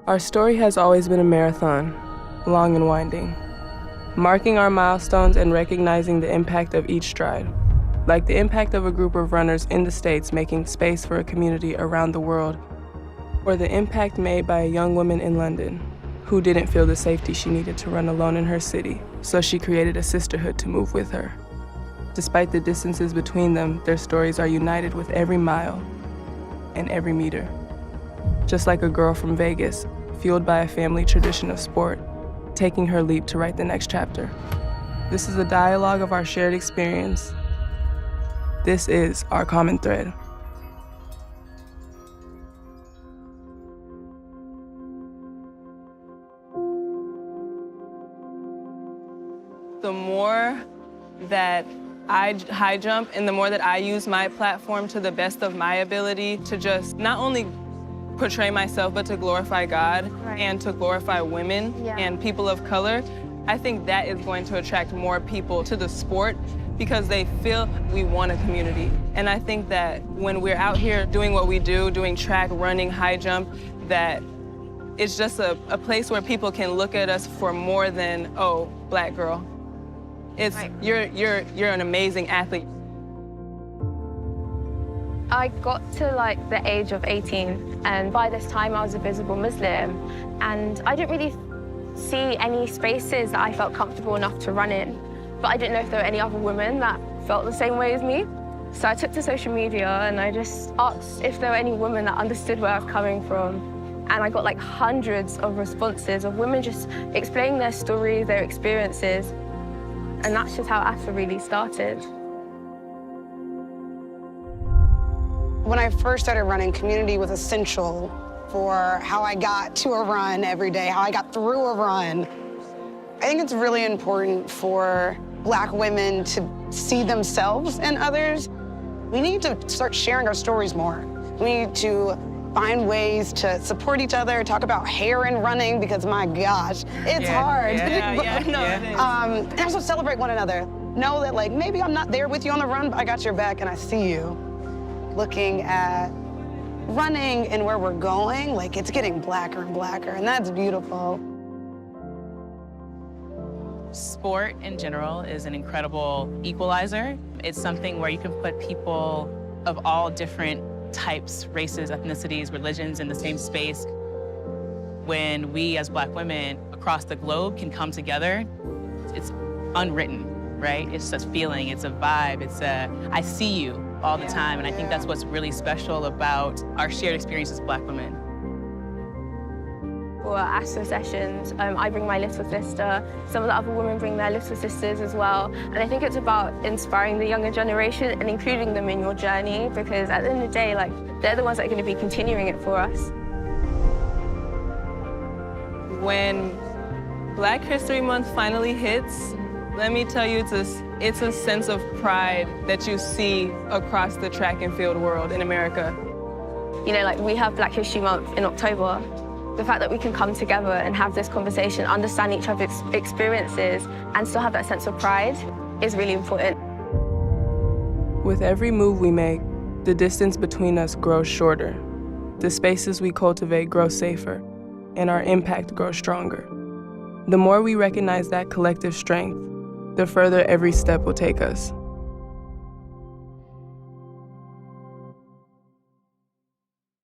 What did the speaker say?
Our story has always been a marathon, long and winding, marking our milestones and recognizing the impact of each stride, like the impact of a group of runners in the States making space for a community around the world, or the impact made by a young woman in London who didn't feel the safety she needed to run alone in her city, so she created a sisterhood to move with her. Despite the distances between them, their stories are united with every mile and every meter. Just like a girl from Vegas, fueled by a family tradition of sport, taking her leap to write the next chapter. This is a dialogue of our shared experience. This is our common thread. The more that I high jump and the more that I use my platform to the best of my ability to just not only portray myself, but to glorify God and to glorify women and people of color, I think that is going to attract more people to the sport because they feel we want a community. And I think that when we're out here doing what we do, doing track, running, high jump, that it's just a place where people can look at us for more than, oh, black girl. It's, you're an amazing athlete. I got to like the age of 18, and by this time I was a visible Muslim, and I didn't really see any spaces that I felt comfortable enough to run in. But I didn't know if there were any other women that felt the same way as me. So I took to social media and I just asked if there were any women that understood where I was coming from. And I got like hundreds of responses of women just explaining their stories, their experiences. And that's just how Asra really started. When I first started running, community was essential for how I got to a run every day, how I got through a run. I think it's really important for Black women to see themselves in others. We need to start sharing our stories more. We need to find ways to support each other, talk about hair and running, because my gosh, it's hard. And also celebrate one another. Know that like, maybe I'm not there with you on the run, but I got your back and I see you. Looking at running and where we're going, like it's getting blacker and blacker, and that's beautiful. Sport in general is an incredible equalizer. It's something where you can put people of all different types, races, ethnicities, religions in the same space. When we as Black women across the globe can come together, it's unwritten, right? It's a feeling, it's a vibe, it's a, I see you all the time, and I think that's what's really special about our shared experience as Black women. For Asra sessions, I bring my little sister. Some of the other women bring their little sisters as well. And I think it's about inspiring the younger generation and including them in your journey, because at the end of the day, like, they're the ones that are going to be continuing it for us. When Black History Month finally hits, let me tell you, it's a sense of pride that you see across the track and field world in America. You know, like, we have Black History Month in October. The fact that we can come together and have this conversation, understand each other's experiences, and still have that sense of pride is really important. With every move we make, the distance between us grows shorter. The spaces we cultivate grow safer, and our impact grows stronger. The more we recognize that collective strength, the further every step will take us.